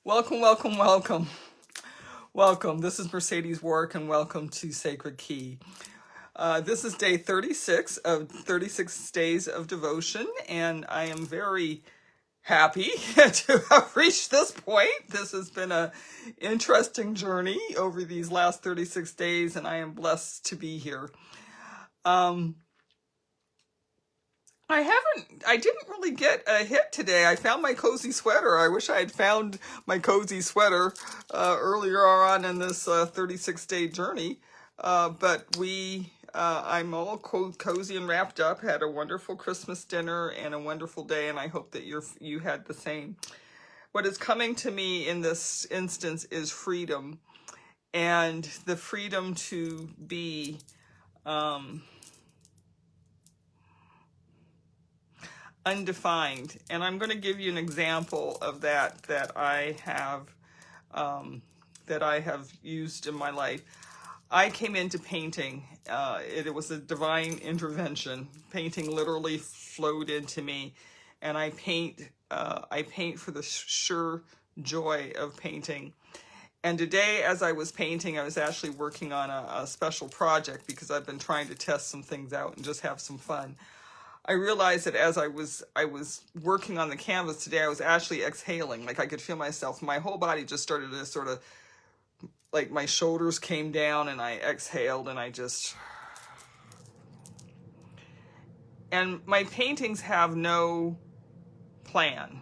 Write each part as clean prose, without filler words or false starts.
Welcome, welcome, welcome. Welcome. This is Mercedes Warrick, and welcome to Sacred Key. This is day 36 of 36 days of devotion, and I am very happy to have reached this point. This has been an interesting journey over these last 36 days, and I am blessed to be here. I didn't really get a hit today. I found my cozy sweater. I wish I had found my cozy sweater earlier on in this 36-day journey. I'm all cozy and wrapped up, had a wonderful Christmas dinner and a wonderful day, and I hope that you had the same. What is coming to me in this instance is freedom, and the freedom to be undefined. And I'm going to give you an example of that I have used in my life. I came into painting. It was a divine intervention. Painting literally flowed into me, and I paint for the sure joy of painting. And today, as I was painting, I was actually working on a special project because I've been trying to test some things out and just have some fun. I realized that as I was working on the canvas today, I was actually exhaling. Like I could feel myself. My whole body just started to sort of, like my shoulders came down and I exhaled and and my paintings have no plan.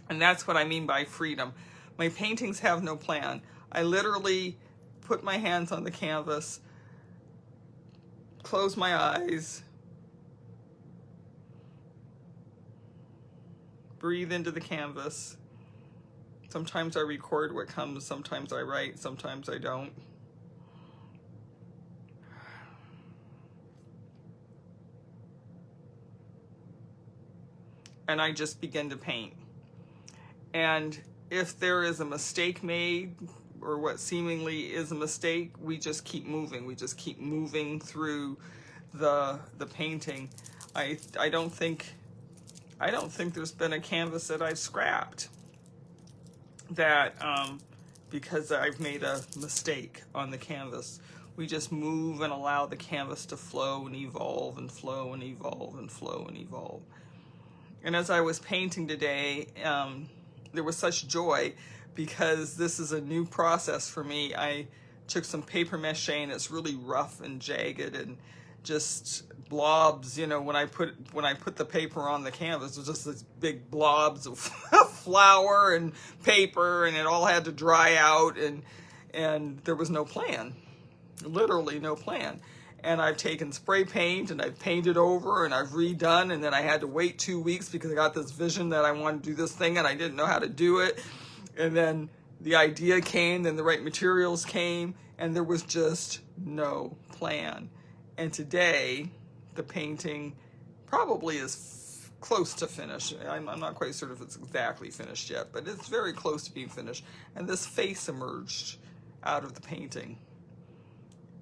And that's what I mean by freedom. My paintings have no plan. I literally put my hands on the canvas, close my eyes, breathe into the canvas. Sometimes I record what comes, sometimes I write, sometimes I don't. And I just begin to paint. And if there is a mistake made, or what seemingly is a mistake, we just keep moving. We just keep moving through the painting. I don't think there's been a canvas that I've scrapped that because I've made a mistake on the canvas. We just move and allow the canvas to flow and evolve and flow and evolve and flow and evolve. And as I was painting today, there was such joy because this is a new process for me. I took some paper mache and it's really rough and jagged and just blobs, when I put the paper on the canvas, it was just these big blobs of flour and paper, and it all had to dry out, and there was no plan, literally no plan. And I've taken spray paint and I've painted over and I've redone, and then I had to wait 2 weeks because I got this vision that I wanted to do this thing and I didn't know how to do it. And then the idea came, then the right materials came, and there was just no plan. And today, the painting probably is close to finish. I'm not quite certain if it's exactly finished yet, but it's very close to being finished. And this face emerged out of the painting.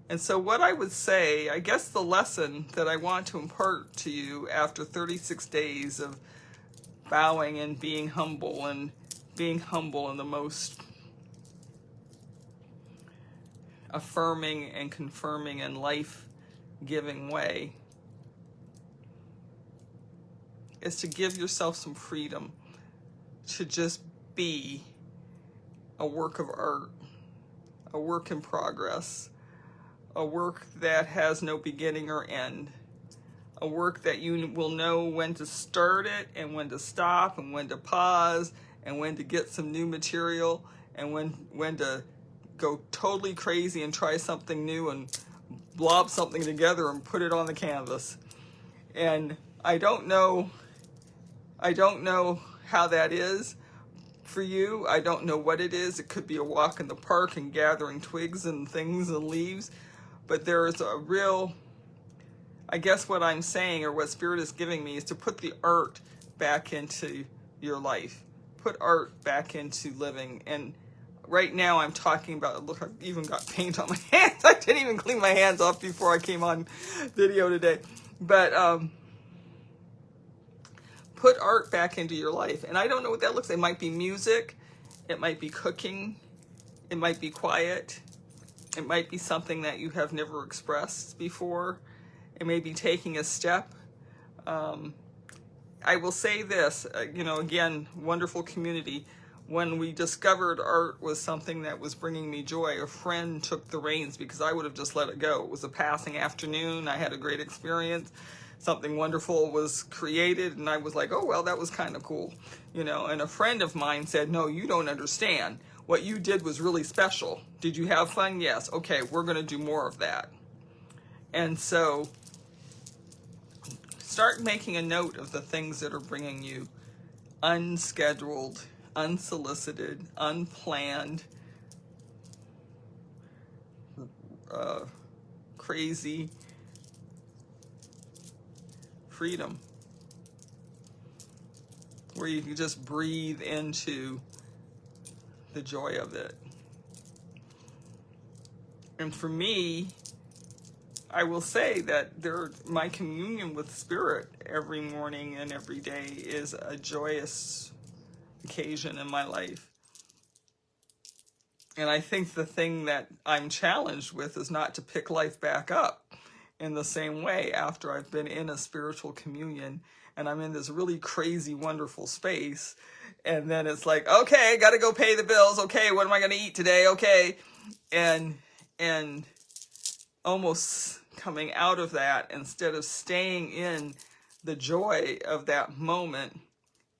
And so what I would say, I guess the lesson that I want to impart to you after 36 days of bowing and being humble in the most affirming and confirming and life-giving way, is to give yourself some freedom to just be a work of art, a work in progress, a work that has no beginning or end, a work that you will know when to start it and when to stop and when to pause and when to get some new material and when to go totally crazy and try something new and blob something together and put it on the canvas. And I don't know how that is for you. I don't know what it is. It could be a walk in the park and gathering twigs and things and leaves. But there is a real, I guess what I'm saying, or what Spirit is giving me, is to put the art back into your life. Put art back into living. And right now I'm talking about, look, I've even got paint on my hands. I didn't even clean my hands off before I came on video today. But put art back into your life. And I don't know what that looks like. It might be music, it might be cooking, it might be quiet, it might be something that you have never expressed before, it may be taking a step. I will say this, again, wonderful community. When we discovered art was something that was bringing me joy, a friend took the reins because I would have just let it go. It was a passing afternoon. I had a great experience. Something wonderful was created, and I was like, oh, well, that was kind of cool. And a friend of mine said, no, you don't understand. What you did was really special. Did you have fun? Yes. Okay, we're going to do more of that. And so start making a note of the things that are bringing you unscheduled, unsolicited, unplanned, crazy freedom, where you can just breathe into the joy of it. And for me, I will say that my communion with Spirit every morning and every day is a joyous occasion in my life. And I think the thing that I'm challenged with is not to pick life back up in the same way after I've been in a spiritual communion and I'm in this really crazy, wonderful space. And then it's like, okay, got to go pay the bills. Okay, what am I going to eat today? Okay. And almost coming out of that instead of staying in the joy of that moment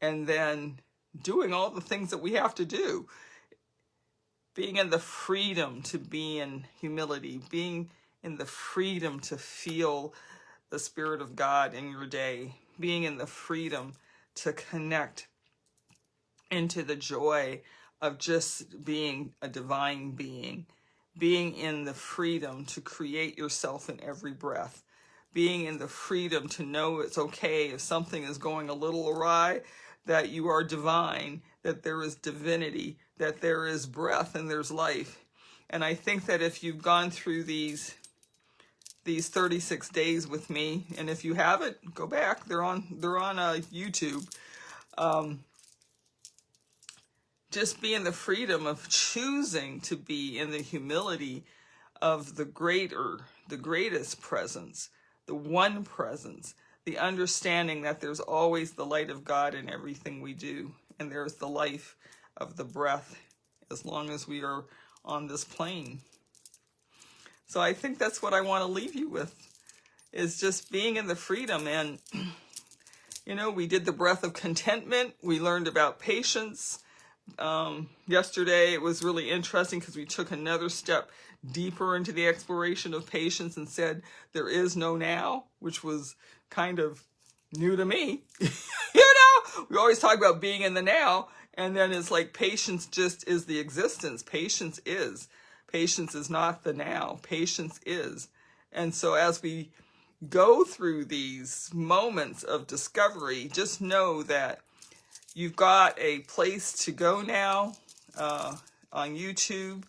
and then doing all the things that we have to do. Being in the freedom to be in humility, being in the freedom to feel the Spirit of God in your day, being in the freedom to connect into the joy of just being a divine being, being in the freedom to create yourself in every breath, being in the freedom to know it's okay if something is going a little awry, that you are divine, that there is divinity, that there is breath and there's life. And I think that if you've gone through these 36 days with me, and if you haven't, go back. They're on YouTube. Just be in the freedom of choosing to be in the humility of the greatest presence, the one presence, the understanding that there's always the light of God in everything we do, and there's the life of the breath as long as we are on this plane. So I think that's what I want to leave you with, is just being in the freedom. And, we did the breath of contentment. We learned about patience. Yesterday it was really interesting because we took another step deeper into the exploration of patience and said there is no now, which was kind of new to me. We always talk about being in the now, and then it's like patience just is the existence. Patience is not the now. Patience is. And so as we go through these moments of discovery, just know that you've got a place to go now on YouTube.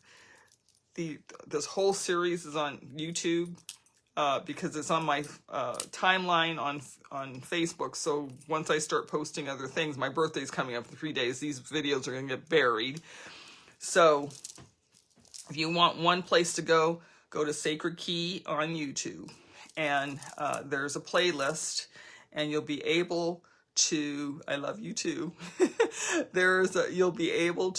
This whole series is on YouTube because it's on my timeline on Facebook. So once I start posting other things, my birthday's coming up in 3 days. These videos are going to get buried. So if you want one place to go to Sacred Key on YouTube. And there's a playlist, and you'll be able to, I love you too. You'll be able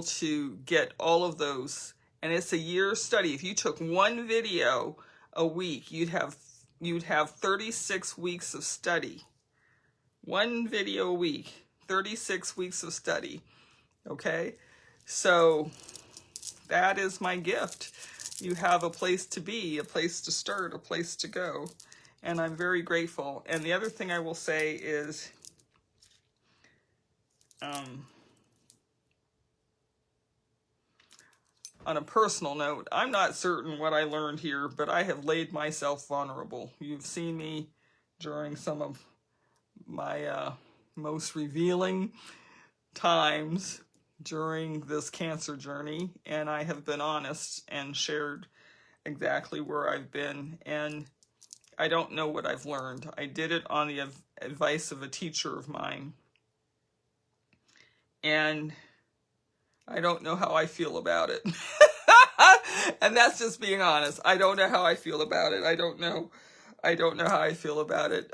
to get all of those, and it's a year study. If you took one video a week, you'd have 36 weeks of study. One video a week, 36 weeks of study. Okay, so that is my gift. You have a place to be, a place to start, a place to go. And I'm very grateful. And the other thing I will say is, on a personal note, I'm not certain what I learned here, but I have laid myself vulnerable. You've seen me during some of my most revealing times during this cancer journey, and I have been honest and shared exactly where I've been. And I don't know what I've learned. I did it on the advice of a teacher of mine. And I don't know how I feel about it. And that's just being honest. I don't know how I feel about it. I don't know how I feel about it.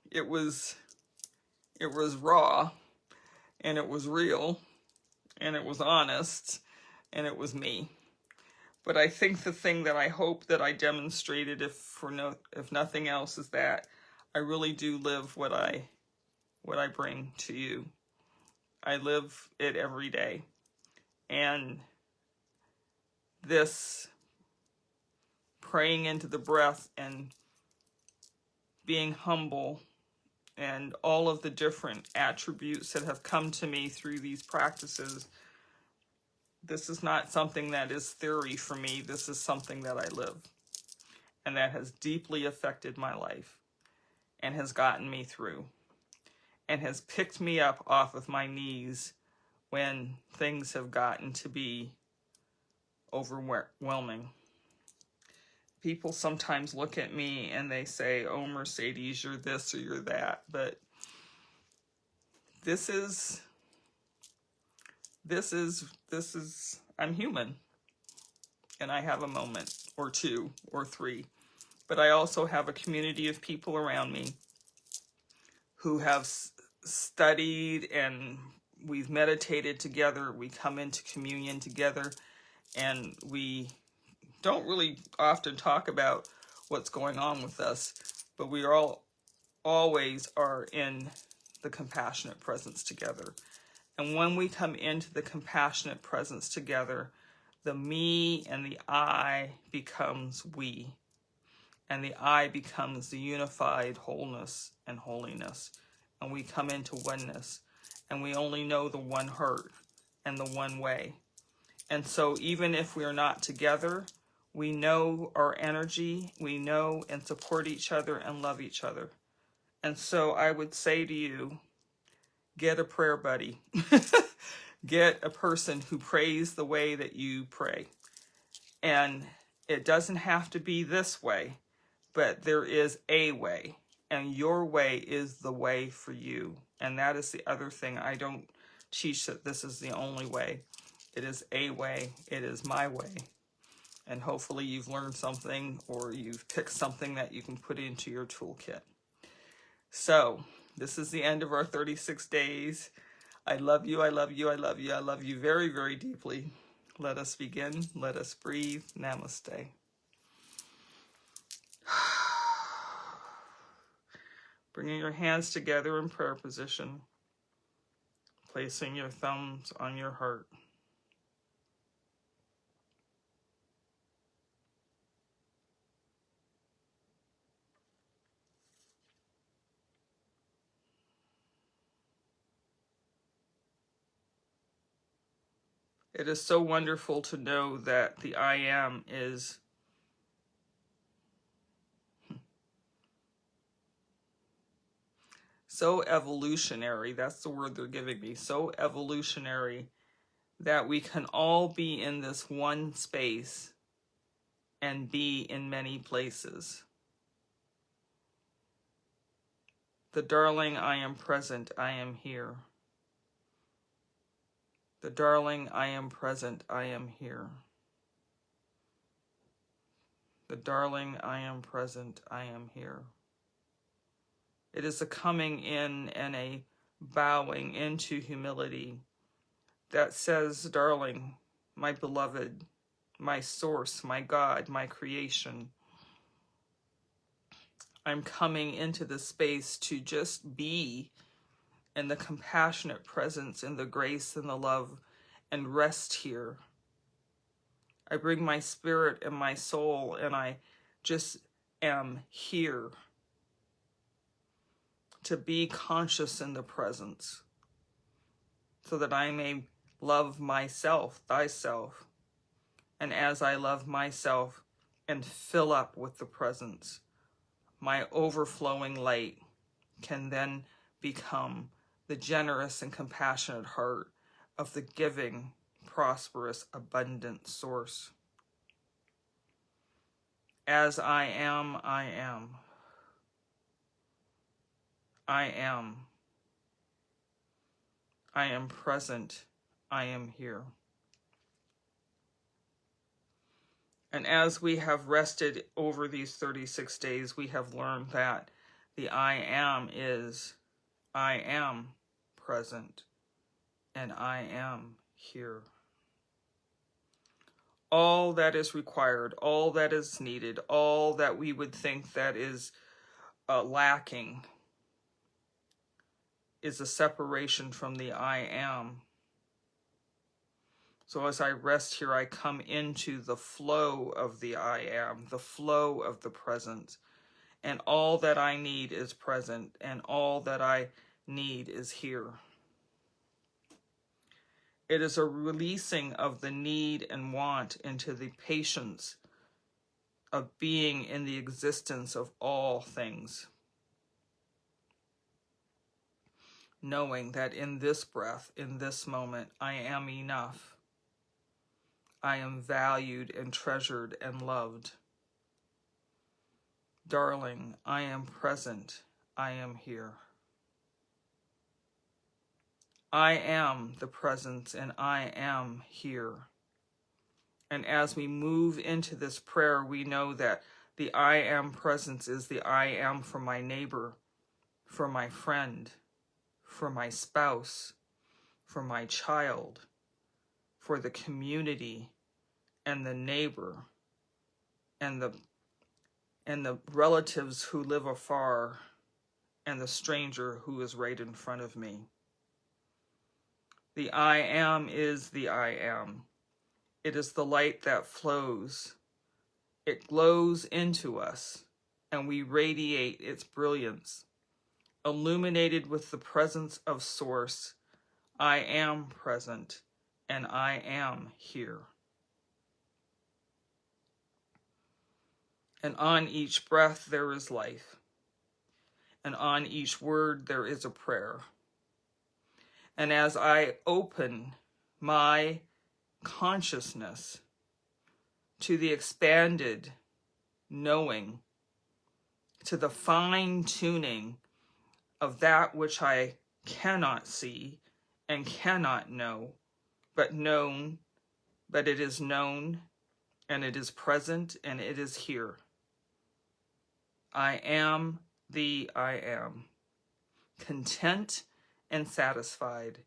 It was raw, and it was real, and it was honest, and it was me. But I think the thing that I hope that I demonstrated, if nothing else, is that I really do live what I bring to you. I live it every day. And this praying into the breath and being humble and all of the different attributes that have come to me through these practices, this is not something that is theory for me. This is something that I live, and that has deeply affected my life and has gotten me through and has picked me up off of my knees when things have gotten to be overwhelming. People sometimes look at me and they say, "Oh, Mercedes, you're this or you're that." But this is, I'm human. And I have a moment or two or three. But I also have a community of people around me who have studied, and we've meditated together. We come into communion together, and we don't really often talk about what's going on with us, but we always are in the compassionate presence together. And when we come into the compassionate presence together, the me and the I becomes we, and the I becomes the unified wholeness and holiness, and we come into oneness, and we only know the one heart and the one way. And so even if we're not together, we know our energy, we know and support each other and love each other. And so I would say to you, get a prayer buddy. Get a person who prays the way that you pray. And it doesn't have to be this way, but there is a way. And your way is the way for you. And that is the other thing. I don't teach that this is the only way. It is a way. It is my way. And hopefully you've learned something, or you've picked something that you can put into your toolkit. So this is the end of our 36 days. I love you. I love you. I love you. I love you very, very deeply. Let us begin. Let us breathe. Namaste. Bringing your hands together in prayer position. Placing your thumbs on your heart. It is so wonderful to know that the I am is so evolutionary. That's the word they're giving me. So evolutionary that we can all be in this one space and be in many places. The darling, I am present, I am here. The darling, I am present, I am here. The darling, I am present, I am here. It is a coming in and a bowing into humility that says, darling, my beloved, my source, my God, my creation, I'm coming into the space to just be in the compassionate presence and the grace and the love and rest here. I bring my spirit and my soul, and I just am here to be conscious in the presence so that I may love myself, thyself. And as I love myself and fill up with the presence, my overflowing light can then become the generous and compassionate heart of the giving, prosperous, abundant source. As I am, I am. I am. I am present. I am here. And as we have rested over these 36 days, we have learned that the I am is, I am present, and I am here. All that is required, all that is needed, all that we would think that is lacking is a separation from the I am. So as I rest here, I come into the flow of the I am, the flow of the present. And all that I need is present, and all that I need is here. It is a releasing of the need and want into the patience of being in the existence of all things. Knowing that in this breath, in this moment, I am enough. I am valued and treasured and loved. Darling, I am present. I am here. I am the presence, and I am here. And as we move into this prayer, we know that the I am presence is the I am for my neighbor, for my friend, for my spouse, for my child, for the community and the neighbor and the relatives who live afar and the stranger who is right in front of me. The I am is the I am. It is the light that flows. It glows into us, and we radiate its brilliance. Illuminated with the presence of Source, I am present, and I am here. And on each breath there is life, and on each word there is a prayer. And as I open my consciousness to the expanded knowing, to the fine-tuning of that which I cannot see and cannot know, but it is known, and it is present, and it is here. I am the I am, content and satisfied.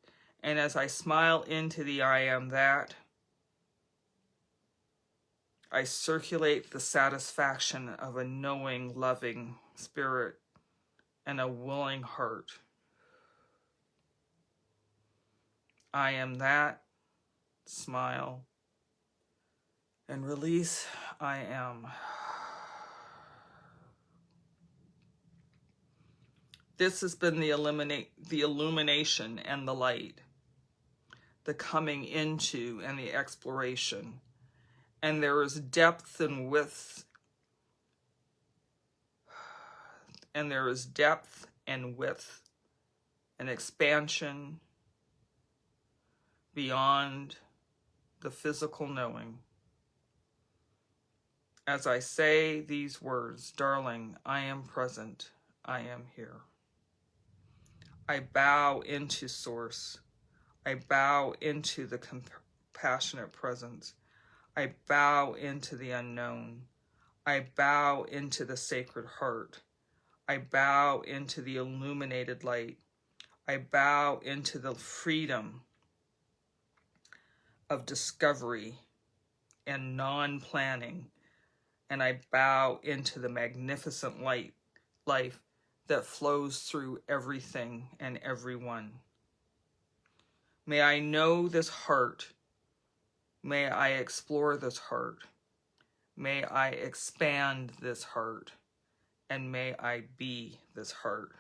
And as I smile into the I am that, I circulate the satisfaction of a knowing, loving spirit and a willing heart. I am that, smile, and release. I am. This has been the illumination and the light, the coming into and the exploration. And there is depth and width, and there is depth and width, and expansion beyond the physical knowing. As I say these words, darling, I am present, I am here. I bow into Source. I bow into the compassionate presence. I bow into the unknown. I bow into the sacred heart. I bow into the illuminated light. I bow into the freedom of discovery and non-planning. And I bow into the magnificent life that flows through everything and everyone. May I know this heart. May I explore this heart. May I expand this heart. And may I be this heart.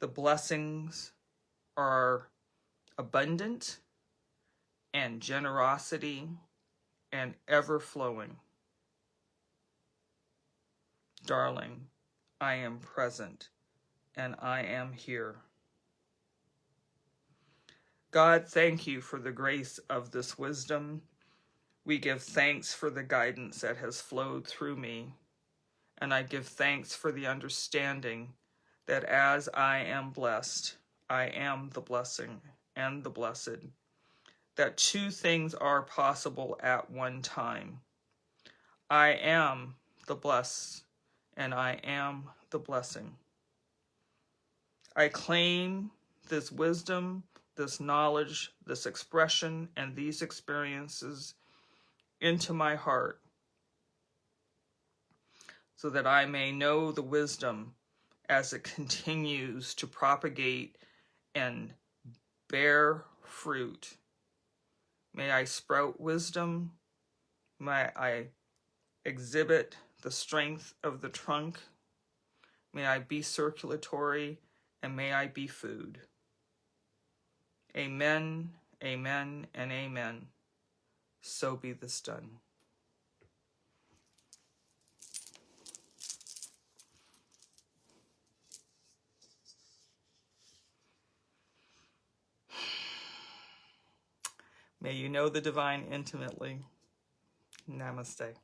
The blessings are abundant and generosity and ever-flowing. Darling, I am present, and I am here. God, thank you for the grace of this wisdom. We give thanks for the guidance that has flowed through me, and I give thanks for the understanding that as I am blessed, I am the blessing and the blessed, that two things are possible at one time. I am the blessed, and I am the blessing. I claim this wisdom, this knowledge, this expression, and these experiences into my heart so that I may know the wisdom as it continues to propagate and bear fruit. May I sprout wisdom. May I exhibit the strength of the trunk. May I be circulatory, and may I be food. Amen, amen, and amen. So be this done. May you know the divine intimately. Namaste.